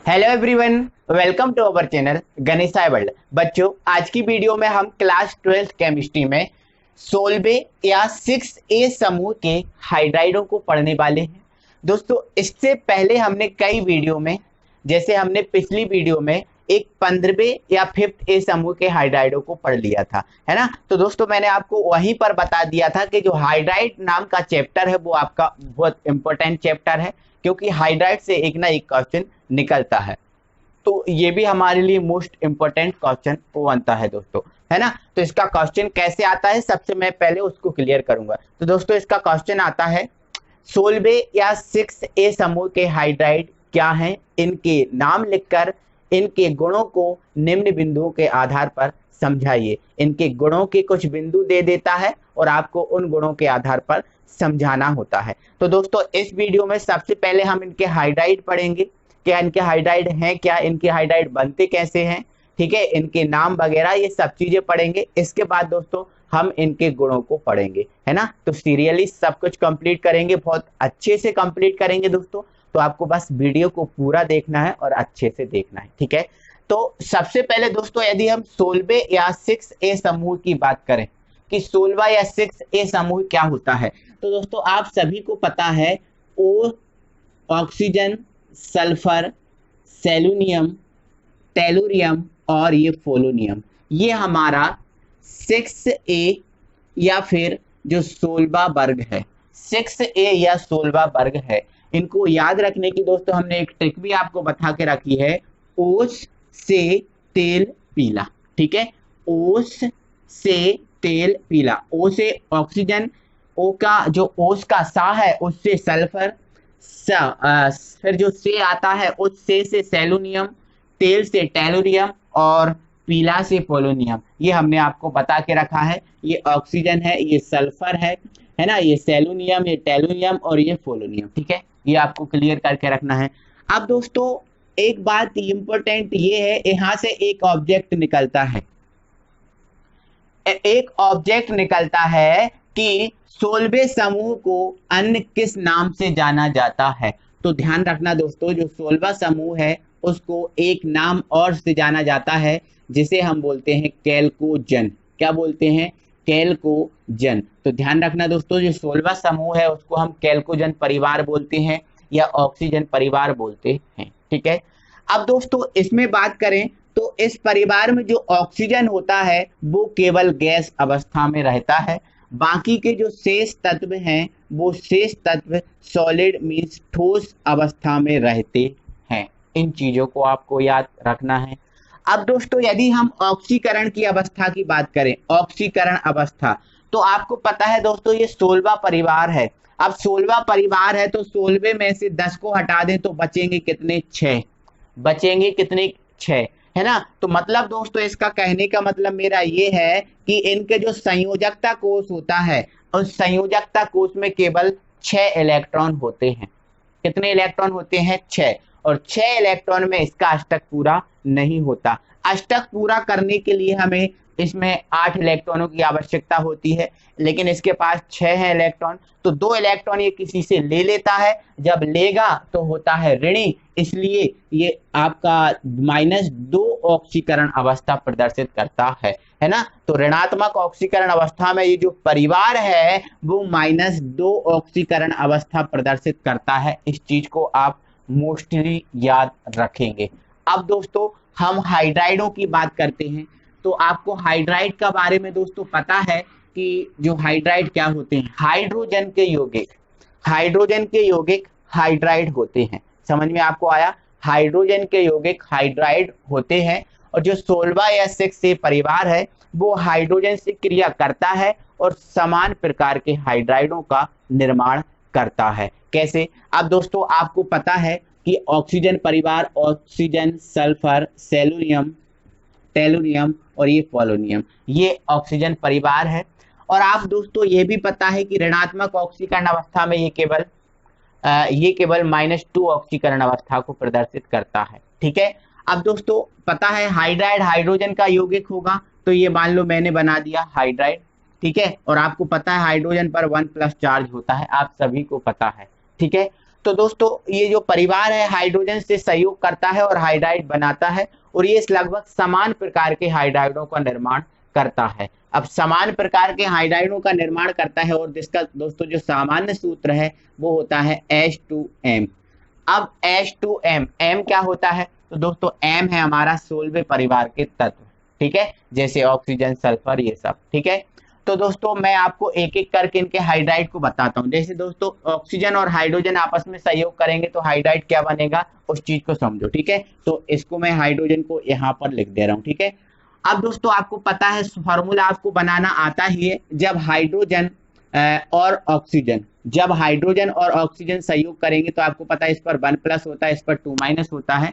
Hello everyone, welcome to our channel Ganeshaya world. बच्चों, आज की वीडियो में हम क्लास 12 केमिस्ट्री में 16वें या 6A समूह के हाइड्राइडों को पढ़ने वाले हैं। दोस्तों, इससे पहले हमने कई वीडियो में, जैसे हमने पिछली वीडियो में एक 15वें या 5th A समूह के हाइड्राइडों को पढ़ लिया था, है ना। तो दोस्तों, मैंने आपको वहीं पर बता दिया था कि जो हाइड्राइड नाम का चैप्टर है वो आपका बहुत इंपॉर्टेंट चैप्टर है, क्योंकि हाइड्राइड से एक ना एक क्वेश्चन निकलता है। तो ये भी हमारे लिए मोस्ट इंपोर्टेंट क्वेश्चन बनता है दोस्तों, है ना। तो इसका क्वेश्चन कैसे आता है, सबसे मैं पहले उसको क्लियर करूंगा। तो दोस्तों, इसका क्वेश्चन आता है 16वें या 6A समूह के हाइड्राइड क्या हैं, इनके नाम लिखकर इनके गुणों को निम्न बिंदुओं के आधार पर समझाइए। इनके गुणों के कुछ बिंदु दे देता है और आपको उन गुणों के आधार पर समझाना होता है। तो दोस्तों, इस वीडियो में सबसे पहले हम इनके हाइड्राइड पढ़ेंगे। क्या इनके हाइड्राइड हैं, क्या इनके हाइड्राइड बनते कैसे हैं, ठीक है, इनके नाम वगैरह ये सब चीजें पढ़ेंगे। इसके बाद दोस्तों हम इनके गुणों को पढ़ेंगे, है ना। तो सीरियली सब कुछ कंप्लीट करेंगे, बहुत अच्छे से कंप्लीट करेंगे दोस्तों। तो आपको बस वीडियो को पूरा देखना है और अच्छे से देखना है, ठीक है। तो सबसे पहले दोस्तों, यदि हम 16वें या 6A समूह की बात करें कि 16वां या 6A समूह क्या होता है, तो दोस्तों आप सभी को पता है ओ ऑक्सीजन, सल्फर, सेलुनियम, टेलुरियम और ये पोलोनियम, ये हमारा 6A या फिर जो 16वां वर्ग है, 6A या 16वां वर्ग है। इनको याद रखने की दोस्तों हमने एक ट्रिक भी आपको बता के रखी है, ओस से तेल पीला, ठीक है। ओस से तेल पीला, ओ से ऑक्सीजन, ओ का जो ओस का सा है उससे सल्फर, फिर जो से आता है उस से सेलुनियम, तेल से टेलुरियम और पीला से पोलोनियम। ये हमने आपको बता के रखा है। ये ऑक्सीजन है, ये सल्फर है ना, ये सेलुनियम, ये टेलुरियम और ये पोलोनियम, ठीक है। ये आपको क्लियर करके रखना है। अब दोस्तों एक बात इंपॉर्टेंट ये है, यहां से एक ऑब्जेक्ट निकलता है, एक ऑब्जेक्ट निकलता है कि 16वें समूह को अन्य किस नाम से जाना जाता है। तो ध्यान रखना दोस्तों, जो 16वां समूह है उसको एक नाम और से जाना जाता है, जिसे हम बोलते हैं कैल्कोजन। क्या बोलते हैं? कैल्कोजन। तो ध्यान रखना दोस्तों, जो 16वां समूह है उसको हम कैल्कोजन परिवार बोलते हैं या ऑक्सीजन परिवार बोलते हैं, ठीक है। अब दोस्तों इसमें बात करें तो इस परिवार में जो ऑक्सीजन होता है वो केवल गैस अवस्था में रहता है। बाकी के जो शेष तत्व हैं वो शेष तत्व सॉलिड मींस ठोस अवस्था में रहते हैं। इन चीजों को आपको याद रखना है। अब दोस्तों यदि हम ऑक्सीकरण की अवस्था की बात करें, ऑक्सीकरण अवस्था, तो आपको पता है दोस्तों ये 16वां परिवार है। अब 16वां परिवार है तो 16वें में से 10 को हटा दें तो बचेंगे कितने? 6। बचेंगे कितने? 6, है ना। तो मतलब दोस्तों इसका कहने का मतलब मेरा ये है कि इनके जो संयोजकता कोष होता है उस संयोजकता कोष में केवल 6 इलेक्ट्रॉन होते हैं। कितने इलेक्ट्रॉन होते हैं? 6। और 6 इलेक्ट्रॉन में इसका अष्टक पूरा नहीं होता। अष्टक पूरा करने के लिए हमें इसमें 8 इलेक्ट्रॉनों की आवश्यकता होती है, लेकिन इसके पास 6 है इलेक्ट्रॉन, तो 2 इलेक्ट्रॉन ये किसी से ले लेता है। जब लेगा तो होता है ऋणी, इसलिए ये आपका -2 ऑक्सीकरण अवस्था प्रदर्शित करता है ना। तो ऋणात्मक ऑक्सीकरण अवस्था में ये जो परिवार है वो -2 ऑक्सीकरण अवस्था प्रदर्शित करता है। इस चीज को आप मोस्टली याद रखेंगे। अब दोस्तों हम हाइड्राइडों की बात करते हैं। तो आपको हाइड्राइड का बारे में दोस्तों पता है कि जो हाइड्राइड क्या होते हैं? हाइड्रोजन के यौगिक, हाइड्रोजन के यौगिक हाइड्राइड होते हैं। समझ में आपको आया? हाइड्रोजन के यौगिक हाइड्राइड होते हैं। और जो 16वां या 6A परिवार है वो हाइड्रोजन से क्रिया करता है और समान प्रकार के हाइड्राइडों का निर्माण करता है। कैसे? अब दोस्तों आपको पता है कि ऑक्सीजन परिवार ऑक्सीजन, सल्फर, सेलुनियम, टेलुरियम और ये पोलोनियम, ये ऑक्सीजन परिवार है। और आप दोस्तों ये भी पता है कि ऋणात्मक ऑक्सीकरण अवस्था में ये केवल -2 ऑक्सीकरण अवस्था को प्रदर्शित करता है, ठीक है। अब दोस्तों पता है हाइड्राइड हाइड्रोजन का यौगिक होगा, तो ये मान लो मैंने बना दिया हाइड्राइड, ठीक है। और आपको पता है हाइड्रोजन पर 1+ चार्ज होता है, आप सभी को पता है, ठीक है। तो दोस्तों ये जो परिवार है हाइड्रोजन से सहयोग करता है और हाइड्राइड बनाता है, और ये लगभग समान प्रकार के हाइड्राइडों का निर्माण करता है। अब समान प्रकार के हाइड्राइडों का निर्माण करता है और जिसका दोस्तों जो सामान्य सूत्र है वो होता है H2M। अब H2M, M क्या होता है? तो दोस्तों M है हमारा सोलवे परिवार के तत्व, ठीक है, जैसे ऑक्सीजन, सल्फर, ये सब, ठीक है। तो दोस्तों मैं आपको एक एक करके इनके हाइड्राइड को बताता हूँ। जैसे दोस्तों ऑक्सीजन और हाइड्रोजन आपस में सहयोग करेंगे तो हाइड्राइड क्या बनेगा, उस चीज को समझो, ठीक है। तो इसको मैं हाइड्रोजन को यहाँ पर लिख दे रहा हूँ, ठीक है। अब दोस्तों आपको पता है फॉर्मूला आपको बनाना आता ही है, जब हाइड्रोजन और ऑक्सीजन, जब हाइड्रोजन और ऑक्सीजन सहयोग करेंगे तो आपको पता है इस पर 1+ होता है, इस पर 2- होता है,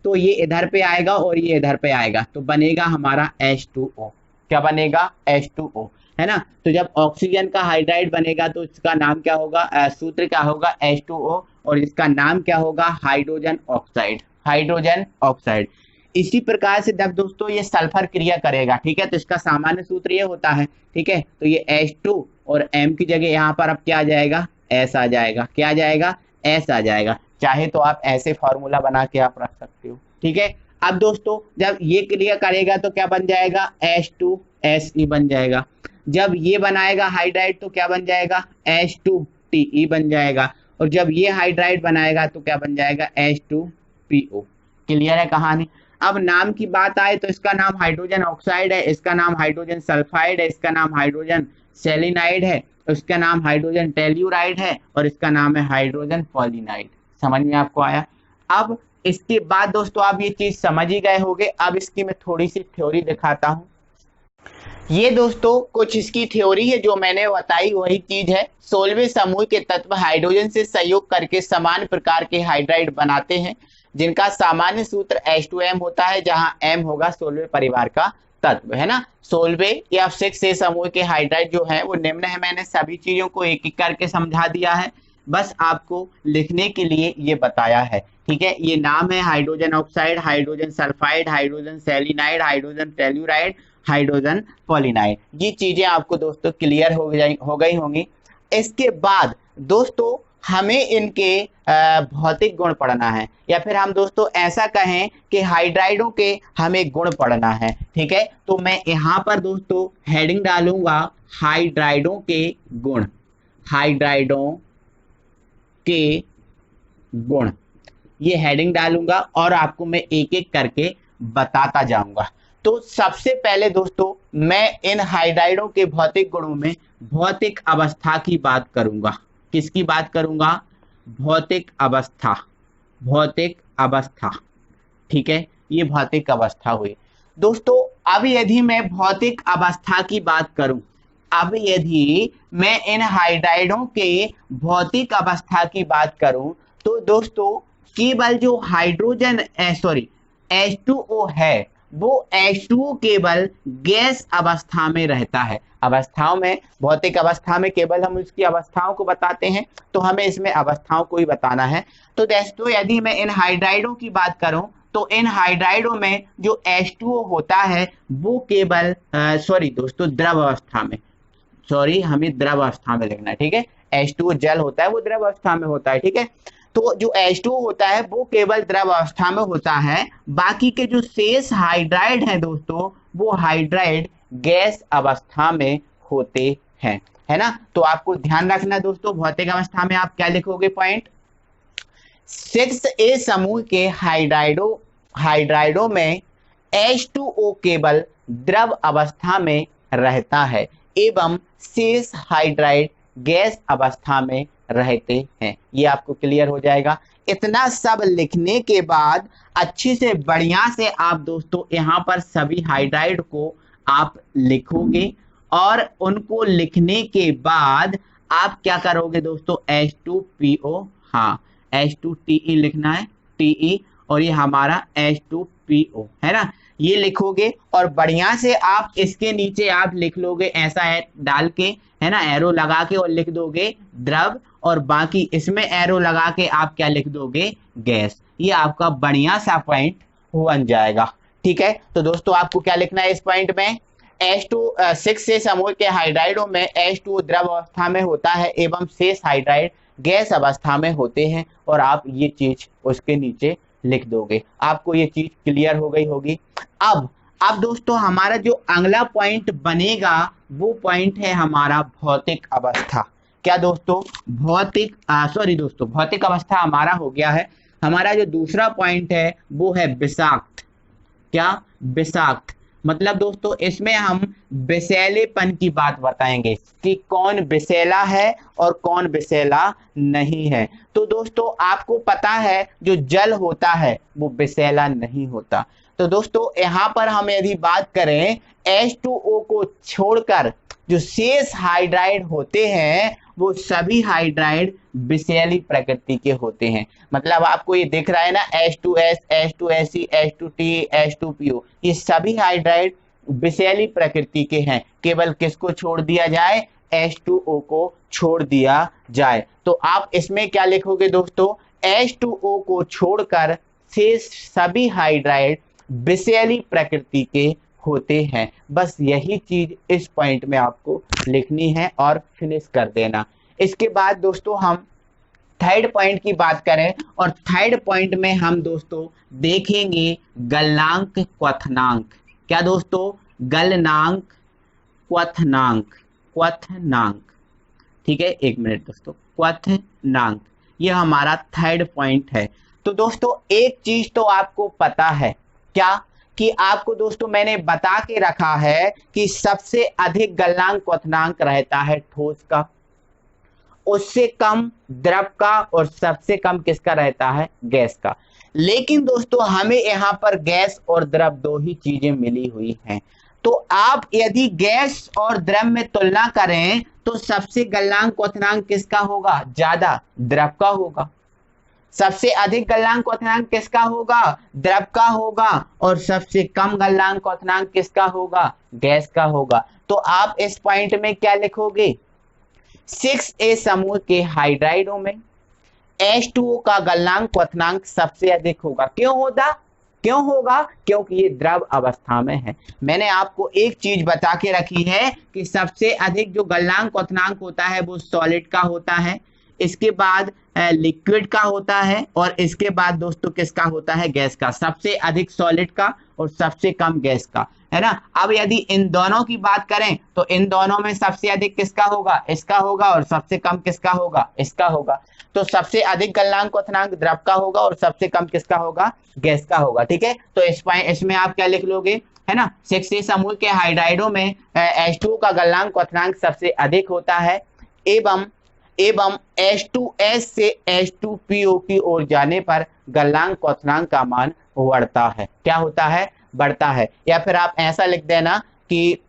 तो ये इधर पे आएगा और ये इधर पे आएगा, तो बनेगा हमारा H2O। क्या बनेगा? H2O, है ना। तो जब ऑक्सीजन का हाइड्राइड बनेगा तो इसका नाम क्या होगा, सूत्र क्या होगा, H2O, और इसका नाम क्या होगा, हाइड्रोजन ऑक्साइड, हाइड्रोजन ऑक्साइड। इसी प्रकार से जब दोस्तों ये सल्फर क्रिया करेगा, ठीक है, तो इसका सामान्य सूत्र ये होता है, ठीक है। तो ये H2 और M की जगह यहाँ पर अब क्या आ जाएगा, S आ जाएगा। क्या आ जाएगा? S आ जाएगा। चाहे तो आप ऐसे फॉर्मूला बना के आप रख सकते हो, ठीक है। अब दोस्तों जब ये क्रिया करेगा तो क्या बन जाएगा, H2Se बन जाएगा। जब ये बनाएगा हाइड्राइड तो क्या बन जाएगा, H2Te बन जाएगा। और जब ये हाइड्राइड बनाएगा तो क्या बन जाएगा, H2PO। क्लियर है कहानी? अब नाम की बात आए तो इसका नाम हाइड्रोजन ऑक्साइड है, इसका नाम हाइड्रोजन सल्फाइड है, इसका नाम हाइड्रोजन सेलिनाइड है, इसका नाम हाइड्रोजन टेल्यूराइड है, और इसका नाम है हाइड्रोजन पॉलिनाइड। समझ में आपको आया? अब इसके बाद दोस्तों आप ये चीज समझ ही गए होंगे। अब इसकी मैं थोड़ी सी थ्योरी दिखाता हूं। ये दोस्तों कुछ इसकी थ्योरी है जो मैंने बताई, वही चीज है। 16वें समूह के तत्व हाइड्रोजन से सहयोग करके समान प्रकार के हाइड्राइड बनाते हैं, जिनका सामान्य सूत्र H2M होता है, जहां M होगा 16वें परिवार का तत्व, है ना। 16वें या 6 समूह के हाइड्राइड जो है वो निम्न है। मैंने सभी चीजों को एक एक करके समझा दिया है, बस आपको लिखने के लिए ये बताया है, ठीक है। ये नाम है hydrogen oxide, hydrogen sulphide, hydrogen selenide, hydrogen telluride, hydrogen polonide. ये चीजें आपको दोस्तों क्लियर हो गई होंगी। इसके बाद दोस्तों हमें इनके भौतिक गुण पढ़ना है, या फिर हम दोस्तों ऐसा कहें कि हाइड्राइडों के हमें गुण पढ़ना है, ठीक है। तो मैं यहाँ पर दोस्तों हेडिंग डालूंगा हाइड्राइडों के गुण, हाइड्राइडों के गुण, ये हेडिंग डालूंगा और आपको मैं एक एक करके बताता जाऊंगा। तो सबसे पहले दोस्तों मैं इन हाइड्राइडों के भौतिक गुणों में भौतिक अवस्था की बात करूंगा। किसकी बात करूंगा? भौतिक अवस्था, भौतिक अवस्था, ठीक है। ये भौतिक अवस्था हुई दोस्तों। अब यदि मैं भौतिक अवस्था की बात करूं, अब यदि मैं इन हाइड्राइडों के भौतिक अवस्था की बात करूं, तो दोस्तों केवल जो हाइड्रोजन H2O है, वो H2O केवल गैस अवस्था में रहता है। अवस्थाओं में, भौतिक अवस्था में केवल हम उसकी अवस्थाओं को बताते हैं, तो हमें इसमें अवस्थाओं को ही बताना है। तो दोस्तों यदि मैं इन हाइड्राइडों की बात करूं, तो इन हाइड्राइडों में जो H2O होता है वो केवल दोस्तों द्रव अवस्था में, हमें द्रव अवस्था में लिखना है, ठीक है। H2O जल होता है, वो द्रव अवस्था में होता है, ठीक है। तो जो H2O होता है वो केवल द्रव अवस्था में होता है। बाकी के जो शेष हाइड्राइड हैं दोस्तों, वो हाइड्राइड गैस अवस्था में होते हैं, है ना। तो आपको ध्यान रखना दोस्तों, भौतिक अवस्था में आप क्या लिखोगे पॉइंट। 6A समूह के हाइड्राइडों में H2O केवल द्रव अवस्था में रहता है एवं शेष हाइड्राइड गैस अवस्था में रहते हैं। ये आपको क्लियर हो जाएगा। इतना सब लिखने के बाद अच्छी से बढ़िया से आप दोस्तों यहाँ पर सभी हाइड्राइड को आप लिखोगे, और उनको लिखने के बाद आप क्या करोगे दोस्तों, H2PO, हाँ H2Te लिखना है, Te, और ये हमारा H2PO है ना, ये लिखोगे। और बढ़िया से आप इसके नीचे आप लिख लोगे ऐसा है डाल के, है ना, एरो लगा के, और लिख दोगे द्रव, और बाकी इसमें एरो लगा के आप क्या लिख दोगे, गैस। ये आपका बढ़िया सा पॉइंट बन जाएगा, ठीक है। तो दोस्तों आपको क्या लिखना है इस पॉइंट में, H2 6 से समूह के हाइड्राइडों में H2 द्रव अवस्था में होता है एवं शेष हाइड्राइड गैस अवस्था में होते हैं, और आप ये चीज उसके नीचे लिख दोगे। आपको ये चीज क्लियर हो गई होगी। अब दोस्तों हमारा जो अगला पॉइंट बनेगा वो पॉइंट है हमारा भौतिक अवस्था। क्या दोस्तों? भौतिक अवस्था हमारा हो गया है। हमारा जो दूसरा पॉइंट है वो है विषाक्त। क्या? विषाक्त। मतलब दोस्तों इसमें हम विषैलेपन की बात बताएंगे कि कौन विषैला है और कौन विषैला नहीं है। तो दोस्तों आपको पता है जो जल होता है वो विषैला नहीं होता। तो दोस्तों यहाँ पर हम यदि बात करें H2O को छोड़कर जो शेष हाइड्राइड होते हैं वो सभी हाइड्राइड विषैली प्रकृति के होते हैं। मतलब आपको ये दिख रहा है ना, H2S, H2Se, H2T, H2PO, ये सभी हाइड्राइड विषैली प्रकृति के हैं। केवल किसको छोड़ दिया जाए? H2O को छोड़ दिया जाए। तो आप इसमें क्या लिखोगे दोस्तों? H2O को छोड़कर शेष सभी हाइड्राइड विषैली प्रकृति के होते हैं। बस यही चीज इस पॉइंट में आपको लिखनी है और फिनिश कर देना। इसके बाद दोस्तों हम थर्ड पॉइंट की बात करें, और थर्ड पॉइंट में हम दोस्तों देखेंगे गलनांक क्वथनांक। क्या दोस्तों? गलनांक क्वथनांक। ठीक है, एक मिनट दोस्तों। क्वथनांक ये हमारा थर्ड पॉइंट है। तो दोस्तों एक चीज तो आपको पता है, क्या? कि आपको दोस्तों मैंने बता के रखा है कि सबसे अधिक गलनांक क्वथनांक रहता है ठोस का, उससे कम द्रव का, और सबसे कम किसका रहता है? गैस का। लेकिन दोस्तों हमें यहाँ पर गैस और द्रव दो ही चीजें मिली हुई हैं। तो आप यदि गैस और द्रव में तुलना करें तो सबसे गलनांक क्वथनांक किसका होगा? ज्यादा द्रव का होगा। सबसे अधिक गलनांक क्वथनांक किसका होगा? द्रव का होगा। और सबसे कम गलनांक क्वथनांक किसका होगा? गैस का होगा। तो आप इस पॉइंट में क्या लिखोगे? 6A समूह के हाइड्राइडों में H2O का गलनांक क्वथनांक सबसे अधिक होगा। क्यों होगा? क्योंकि ये द्रव अवस्था में है। मैंने आपको एक चीज बता के रखी है कि सबसे अधिक जो गलनांक क्वथनांक होता है वो सॉलिड का होता है, इसके बाद लिक्विड का होता है, और इसके बाद दोस्तों किसका होता है? गैस का। सबसे अधिक सॉलिड का और सबसे कम गैस का, है ना। अब यदि इन दोनों की बात करें तो इन दोनों में सबसे अधिक किसका होगा? इसका होगा। और सबसे कम किसका होगा? इसका होगा। तो सबसे अधिक गलनांक क्वथनांक द्रव का होगा और सबसे कम किसका होगा? गैस का होगा। ठीक है, तो इसमें आप क्या लिख लोगे, है ना? 6A समूह के हाइड्राइडों में H2O का गलनांक क्वथनांक सबसे अधिक होता है, एवं H2S से H2PO की ओर जाने पर गलनांक क्वथनांक का मान बढ़ता है। क्या होता है? बढ़ता है। या फिर आप ऐसा लिख देना कि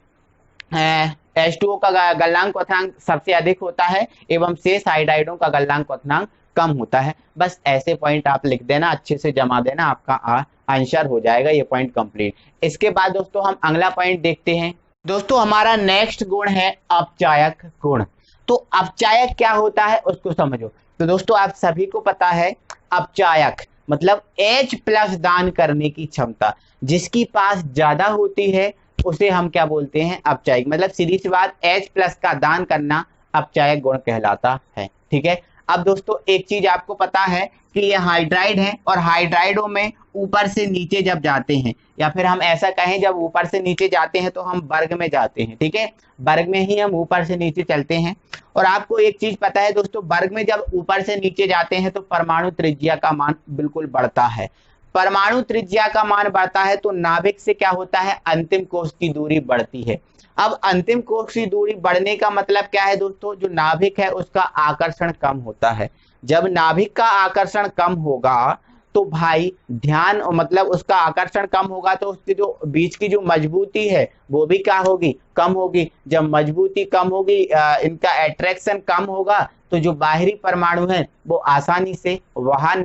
H2O का गलनांक क्वथनांक सबसे अधिक होता है एवं शेष हाइड्राइडों का गलनांक क्वथनांक कम होता है। बस ऐसे पॉइंट आप लिख देना, अच्छे से जमा देना, आपका आंसर हो जाएगा ये पॉइंट कंप्लीट। इसके बाद दोस्तों हम अगला पॉइंट देखते हैं। दोस्तों हमारा नेक्स्ट गुण है अपचायक गुण। तो अपचायक क्या होता है उसको समझो। तो दोस्तों आप सभी को पता है अपचायक मतलब H+ दान करने की क्षमता, जिसकी पास ज्यादा होती है उसे हम क्या बोलते हैं? अपचायक। मतलब सीधी सी बात, H+ का दान करना अपचायक गुण कहलाता है। ठीक है, अब दोस्तों एक चीज आपको पता है कि ये हाइड्राइड है, और हाइड्राइडों में ऊपर से नीचे जब जाते हैं, या फिर हम ऐसा कहें जब ऊपर से नीचे जाते हैं तो हम वर्ग में जाते हैं। ठीक है, वर्ग में ही हम ऊपर से नीचे चलते हैं। और आपको एक चीज पता है दोस्तों, वर्ग में जब ऊपर से नीचे जाते हैं तो परमाणु त्रिज्या का मान बिल्कुल बढ़ता है। परमाणु त्रिज्या का मान बढ़ता है तो नाभिक से क्या होता है? अंतिम कोश की दूरी बढ़ती है। अब अंतिम कोश की दूरी बढ़ने का मतलब क्या है दोस्तों? जो नाभिक है उसका आकर्षण कम होता है। जब नाभिक का आकर्षण कम होगा तो भाई ध्यान, मतलब उसका आकर्षण कम होगा तो उसकी जो बीच की जो मजबूती है वो भी क्या होगी? कम होगी। जब मजबूती कम होगी, इनका अट्रैक्शन कम होगा, तो जो बाहरी परमाणु है वो आसानी से बाहर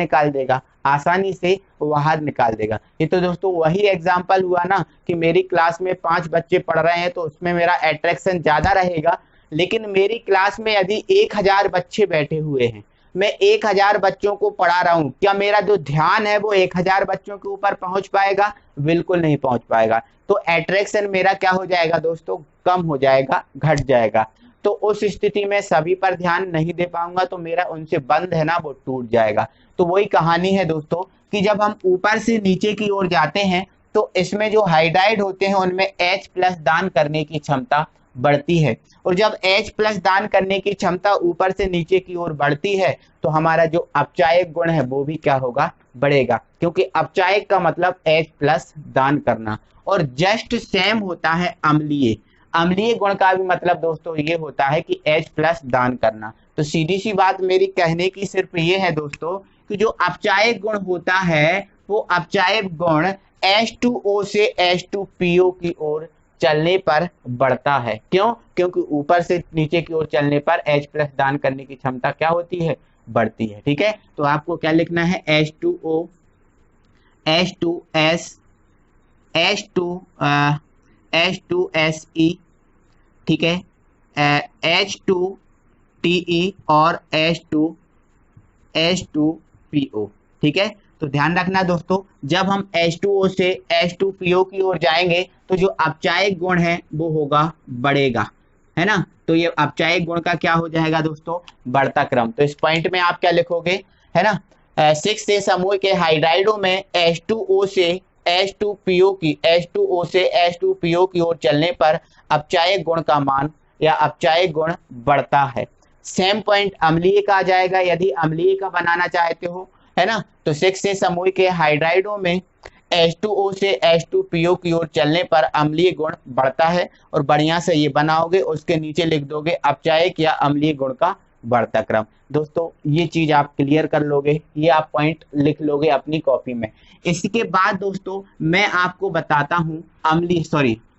निकाल देगा, ये तो दोस्तों वही एग्जाम्पल हुआ ना कि मेरी क्लास में 5 बच्चे पढ़ रहे हैं तो उसमें मेरा अट्रैक्शन ज्यादा रहेगा। लेकिन मेरी क्लास में यदि 1000 बच्चे बैठे हुए हैं, मैं 1000 बच्चों को पढ़ा रहा हूं, क्या मेरा जो ध्यान है वो 1000 बच्चों के ऊपर पहुंच पाएगा? बिल्कुल नहीं पहुंच पाएगा। तो अट्रैक्शन मेरा क्या हो जाएगा दोस्तों? कम हो जाएगा, घट जाएगा। तो उस स्थिति में सभी पर ध्यान नहीं दे पाऊंगा, तो मेरा उनसे बंध है ना वो टूट जाएगा। तो वही कहानी है दोस्तों कि जब हम ऊपर से नीचे की ओर जाते हैं तो इसमें जो हाइड्राइड होते हैं उनमें H+ दान करने की क्षमता बढ़ती है, और जब H+ दान करने की क्षमता ऊपर से नीचे की ओर बढ़ती है तो हमारा जो अपचायक गुण है वो भी क्या होगा, बढ़ेगा, क्योंकि अपचायक का मतलब H+ दान करना। और जस्ट सेम होता है अम्लीय। अम्लीय गुण का भी मतलब दोस्तों ये होता है कि H+ दान करना। तो सीधी सी बात मेरी कहने की सिर्फ ये है दोस्तों कि जो अपचायक गुण होता है वो अपचायक गुण H2O से H2PO की ओर चलने पर बढ़ता है। क्यों? क्योंकि ऊपर से नीचे की ओर चलने पर H+ दान करने की क्षमता क्या होती है, बढ़ती है। ठीक है, तो आपको क्या लिखना है, H2O, H2S, H2SE, ठीक है, H2TE और H2PO। ठीक है, तो ध्यान रखना दोस्तों, जब हम H2O से H2PO की ओर जाएंगे तो जो अपचायक गुण है वो होगा, बढ़ेगा, है ना। तो ये अपचायक गुण का क्या हो जाएगा दोस्तों, बढ़ता क्रम। तो इस पॉइंट में आप क्या लिखोगे, है ना, 6 से समूह के हाइड्राइडों में H2O से H2PO की ओर चलने पर अपचायक गुण का मान या अपचायक गुण बढ़ता है। सेम पॉइंट अम्लीय का आ जाएगा, यदि अम्लीय का बनाना चाहते हो, है ना, तो 6 से समूह के हाइड्राइडों में H2O से H2PO की ओर चलने पर अम्लीय गुण बढ़ता है, और बढ़िया से ये बनाओगे, उसके नीचे लिख दोगे अपचायक या अम्लीय गुण का बढ़ता क्रम। दोस्तों ये चीज आप क्लियर कर लोगे, ये आप पॉइंट लिख लोगे अपनी कॉपी में। इसके बाद दोस्तों मैं आपको बताता हूं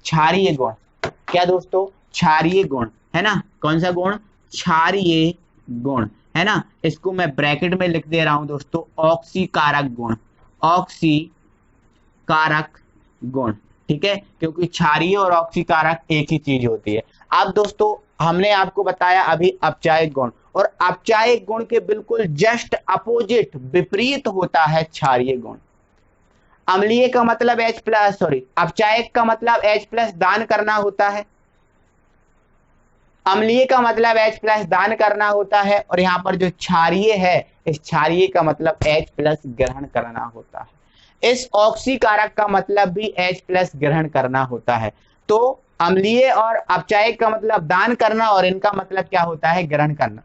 क्षारीय गुण। क्या दोस्तों, क्षारीय गुण, है ना, कौन सा गुण, क्षारीय गुण, है ना। इसको मैं ब्रैकेट में लिख दे रहा हूं दोस्तों, ऑक्सीकारक गुण, ऑक्सीकारक गुण। ठीक है, क्योंकि क्षारीय और ऑक्सीकारक एक ही चीज होती है। अब दोस्तों हमने आपको बताया अभी अपचायक गुण, और अपचायक गुण के बिल्कुल जस्ट अपोजिट विपरीत होता है क्षारीय गुण। अम्लीय का मतलब अपचायक का मतलब H+ दान करना होता है, अम्लीय का मतलब H+ दान करना होता है, और यहाँ पर जो क्षारीय है, इस क्षारीय का मतलब H+ ग्रहण करना होता है। इस ऑक्सीकारक का मतलब भी H+ ग्रहण करना होता है। तो अम्लीय और अपचायक का मतलब दान करना, और इनका मतलब क्या होता है, ग्रहण करना।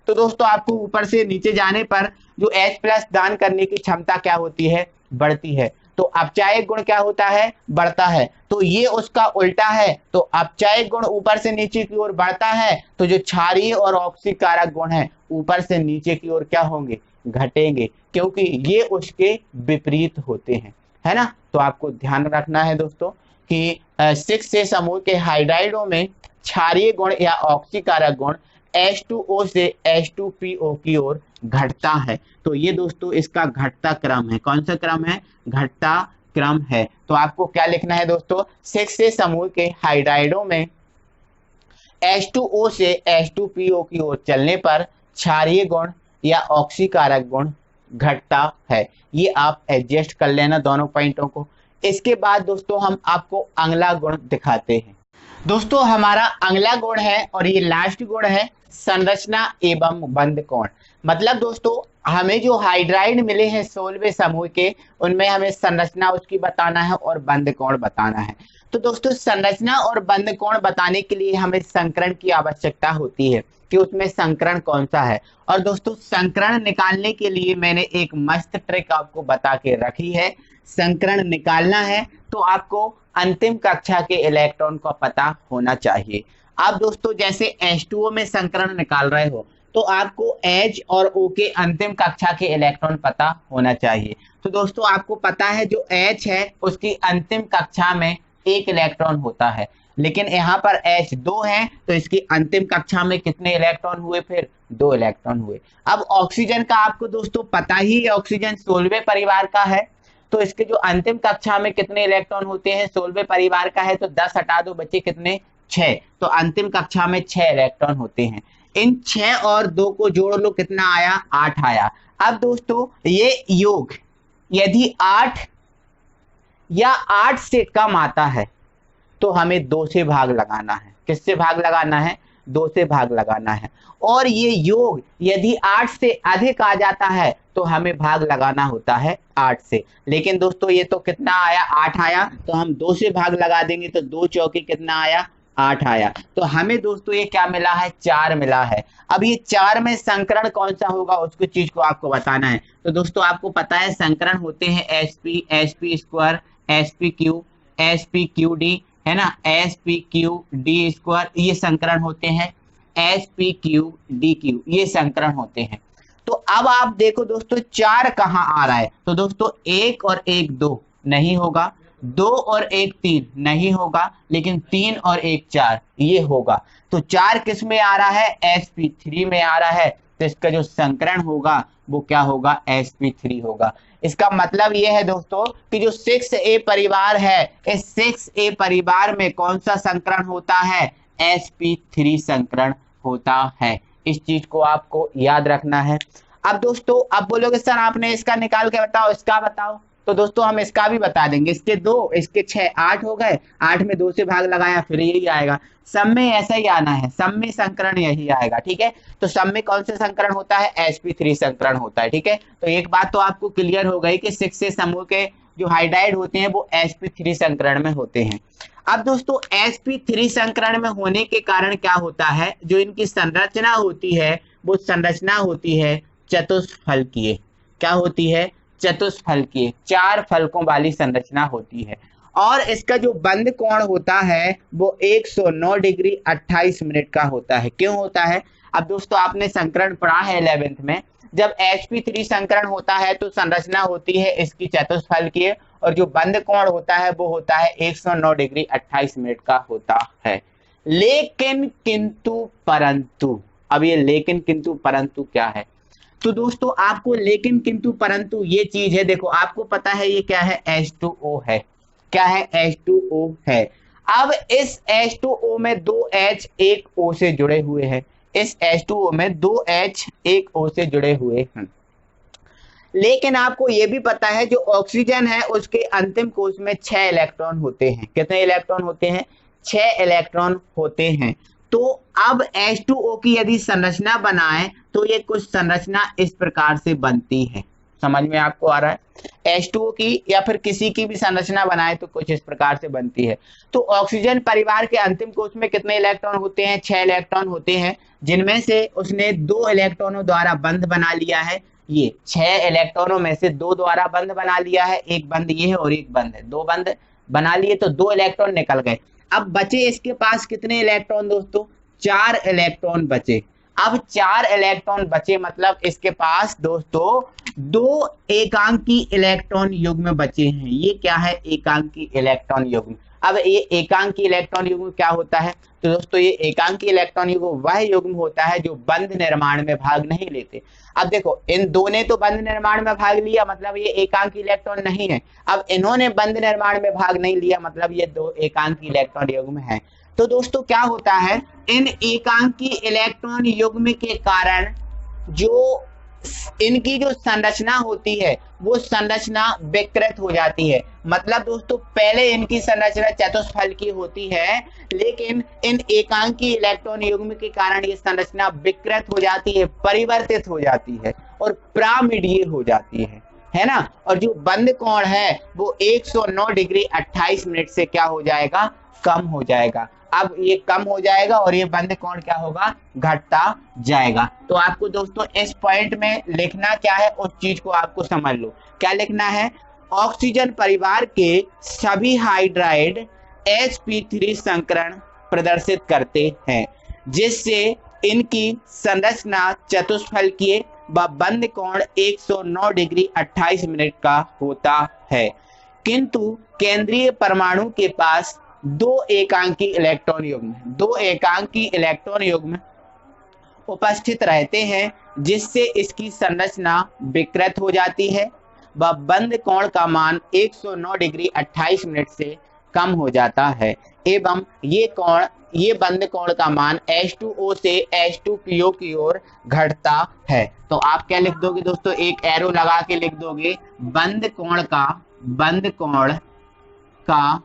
तो दोस्तों आपको ऊपर से नीचे जाने पर जो H+ दान करने की क्षमता क्या होती है, बढ़ती है। तो अपचायक गुण क्या होता है, बढ़ता है। तो ये उसका उल्टा है, तो अपचायक गुण ऊपर से नीचे की ओर बढ़ता है, तो जो क्षारीय और ऑक्सीकारक गुण है ऊपर से नीचे की ओर क्या होंगे, घटेंगे, क्योंकि ये उसके विपरीत होते हैं, है ना। तो आपको ध्यान रखना है दोस्तों कि 6 से समूह के हाइड्राइडों में क्षारीय गुण या ऑक्सीकारक गुण H2O से H2PO की ओर घटता है। तो ये दोस्तों इसका घटता क्रम है। कौन सा क्रम है, घटता क्रम है। तो आपको क्या लिखना है दोस्तों, 6 से समूह के हाइड्राइडों में H2O से H2PO की ओर चलने पर क्षारीय गुण या ऑक्सीकारक गुण घटता है। ये आप एडजस्ट कर लेना दोनों पॉइंटों को। इसके बाद दोस्तों हम आपको अगला गुण दिखाते हैं। दोस्तों हमारा अगला गुण है, और ये लास्ट गुण है, संरचना एवं बंध कोण। मतलब दोस्तों हमें जो हाइड्राइड मिले हैं 16वें समूह के, उनमें हमें संरचना उसकी बताना है और बंध कोण बताना है। तो दोस्तों संरचना और बंध कोण बताने के लिए हमें संकरण की आवश्यकता होती है कि उसमें संकरण कौन सा है। और दोस्तों संकरण निकालने के लिए मैंने एक मस्त ट्रिक आपको बता के रखी है। संकरण निकालना है तो आपको अंतिम कक्षा के इलेक्ट्रॉन का पता होना चाहिए। आप दोस्तों जैसे H2O में संकरण निकाल रहे हो तो आपको H और O के अंतिम कक्षा के इलेक्ट्रॉन पता होना चाहिए। तो दोस्तों आपको पता है जो H है उसकी अंतिम कक्षा में 1 इलेक्ट्रॉन होता है, लेकिन यहाँ पर H 2 है तो इसकी अंतिम कक्षा में कितने इलेक्ट्रॉन हुए, फिर 2 इलेक्ट्रॉन हुए। अब ऑक्सीजन का आपको दोस्तों पता ही है, ऑक्सीजन 16वें परिवार का है, तो इसके जो अंतिम कक्षा में कितने इलेक्ट्रॉन होते हैं, 16वें परिवार का है तो 10 हटा दो, बचे कितने, 6। तो अंतिम कक्षा में 6 इलेक्ट्रॉन होते हैं। इन 6 और 2 को जोड़ लो, कितना आया, 8 आया। अब दोस्तों ये योग यदि 8 या 8 से कम आता है तो हमें 2 से भाग लगाना है। किससे भाग लगाना है, 2 से भाग लगाना है। और ये योग यदि 8 से अधिक आ जाता है तो हमें भाग लगाना होता है 8 से। लेकिन दोस्तों ये तो कितना आया, 8 आया, तो हम 2 से भाग लगा देंगे तो 2 चौके कितना आया, 8 आया। तो हमें दोस्तों ये क्या मिला है, 4 मिला है। अब ये 4 में संकरण कौन सा होगा उसको चीज को आपको बताना है। तो दोस्तों आपको पता है संकरण होते हैं SP, SP square, SP Q, SP Q D, है ना, एसपी क्यू डी स्क्वायर, ये संकरण होते हैं। एसपी क्यू डी क्यू, ये संकरण होते हैं। तो अब आप देखो दोस्तों 4 कहाँ आ रहा है, तो दोस्तों 1 और 1 2 नहीं होगा, 2 और 1 3 नहीं होगा, लेकिन 3 और 1 4 ये होगा। तो 4 किस में आ रहा है, sp3 में आ रहा है। तो इसका जो संकरण होगा वो क्या होगा, sp3 होगा। इसका मतलब ये है दोस्तों कि जो 6a परिवार है, इस 6a परिवार में कौन सा संकरण होता है, sp3 संकरण होता है। इस चीज को आपको याद रखना है। अब दोस्तों अब बोलोगे सर आपने इसका निकाल के बताओ, इसका बताओ, तो दोस्तों हम इसका भी बता देंगे। इसके 2, इसके 6, 8 हो गए, 8 में 2 से भाग लगाया फिर यही आएगा। सब में ऐसा ही आना है, सब में संकरण यही आएगा, ठीक है। तो सब में कौन से संकरण होता है, sp3 संकरण होता है, ठीक है। तो एक बात तो आपको क्लियर हो गई कि 6 से समूह के जो हाइड्राइड होते हैं वो sp3 संकरण में होते हैं। अब दोस्तों sp3 संकरण में होने के कारण क्या होता है, जो इनकी संरचना होती है वो संरचना होती है चतुष्फलकीय। क्या होती है, चतुष्फलकीय, 4 फलकों वाली संरचना होती है। और इसका जो बंद कोण होता है वो 109 डिग्री 28 मिनट का होता है। क्यों होता है, अब दोस्तों आपने संकरण पढ़ा है 11th में, जब sp3 संकरण होता है तो संरचना होती है इसकी चतुष्फलकीय, और जो बंद कोण होता है वो होता है 109 डिग्री 28 मिनट का होता है। लेकिन किंतु परंतु, अब ये लेकिन किंतु परंतु क्या है, तो दोस्तों आपको लेकिन किंतु परंतु ये चीज है, देखो आपको पता है ये क्या है, H2O है। क्या है, H2O है। अब इस H2O में 2 H 1 O से जुड़े हुए हैं, इस H2O में 2 H 1 O से जुड़े हुए हैं। लेकिन आपको यह भी पता है जो ऑक्सीजन है उसके अंतिम कोश में 6 इलेक्ट्रॉन होते हैं। कितने इलेक्ट्रॉन होते हैं, 6 इलेक्ट्रॉन होते हैं। तो अब H2O की यदि संरचना बनाएं तो ये कुछ संरचना इस प्रकार से बनती है। समझ में आपको आ रहा है, H2O की या फिर किसी की भी संरचना बनाए तो कुछ इस प्रकार से बनती है। तो ऑक्सीजन परिवार के अंतिम कोश में कितने इलेक्ट्रॉन होते हैं, 6 इलेक्ट्रॉन होते हैं, जिनमें से उसने 2 इलेक्ट्रॉनों द्वारा बंध बना लिया है। ये 6 इलेक्ट्रॉनों में से 2 द्वारा बंध बना लिया है, एक बंध ये है और एक बंध है, 2 बंध बना लिए तो 2 इलेक्ट्रॉन निकल गए। अब बचे इसके पास कितने इलेक्ट्रॉन दोस्तों, 4 इलेक्ट्रॉन बचे। अब 4 इलेक्ट्रॉन बचे मतलब इसके पास दोस्तों 2 एकांकी इलेक्ट्रॉन युग्म बचे हैं। ये क्या है, एकांकी इलेक्ट्रॉन युग्म। अब ये एकांकी इलेक्ट्रॉन युग्म क्या होता है, तो दोस्तों ये एकांकी इलेक्ट्रॉन युग्म वह युग्म होता है जो बंध निर्माण में भाग नहीं लेते। अब देखो इन दो ने तो बंध निर्माण में भाग लिया, मतलब ये एकांकी इलेक्ट्रॉन नहीं है। अब इन्होंने बंध निर्माण में भाग नहीं लिया, मतलब ये 2 एकांकी इलेक्ट्रॉन युग्म है। तो दोस्तों क्या होता है, इन एकांकी इलेक्ट्रॉन युग्म के कारण जो इनकी जो संरचना होती है वो संरचना विकृत हो जाती है। मतलब दोस्तों पहले इनकी संरचना चतुष्फलकीय होती है, लेकिन इन एकांकी इलेक्ट्रॉन युग्म के कारण ये संरचना विकृत हो जाती है, परिवर्तित हो जाती है और पिरामिडीय हो जाती है ना। और जो बंद कोण है वो 109 डिग्री 28 मिनट से क्या हो जाएगा, कम हो जाएगा। अब ये कम हो जाएगा और ये बंद कोण क्या होगा, घटता जाएगा। तो आपको दोस्तों इस पॉइंट में लिखना क्या है, उस चीज को आपको समझ लो। क्या लिखना है, ऑक्सीजन परिवार के सभी हाइड्राइड sp3 संकरण प्रदर्शित करते हैं, जिससे इनकी संरचना चतुष्फलकीय व बंद कोण 109 डिग्री 28 मिनट का होता है। किंतु केंद्रीय परमाणु के पास 2 एकांकी इलेक्ट्रॉन युग्म, 2 एकांकी इलेक्ट्रॉन युग्म उपस्थित रहते हैं, जिससे इसकी संरचना विकृत हो जाती है व बंद कोण का मान 109 डिग्री 28 मिनट से कम हो जाता है एवं ये बंद कोण का मान H2O से H2PO की ओर घटता है। तो आप क्या लिख दोगे दोस्तों, एक एरो लगा के लिख दोगे, बंद कोण का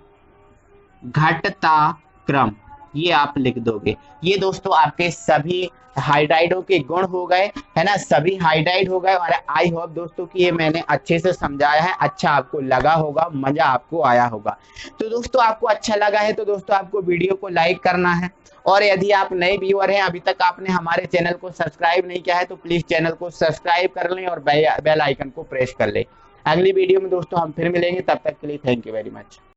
घटता क्रम। ये आप लिख दोगे। ये दोस्तों आपके सभी हाइड्राइडों के गुण हो गए, है ना, सभी हाइड्राइड हो गए। और आई होप दोस्तों कि ये मैंने अच्छे से समझाया है, अच्छा आपको लगा होगा, मजा आपको आया होगा। तो दोस्तों आपको अच्छा लगा है तो दोस्तों आपको वीडियो को लाइक करना है, और यदि आप नए व्यूअर हैं, अभी तक आपने हमारे चैनल को सब्सक्राइब नहीं किया है तो प्लीज चैनल को सब्सक्राइब कर लें और बेल आइकन को प्रेस कर लें। अगली वीडियो में दोस्तों हम फिर मिलेंगे, तब तक के लिए थैंक यू वेरी मच।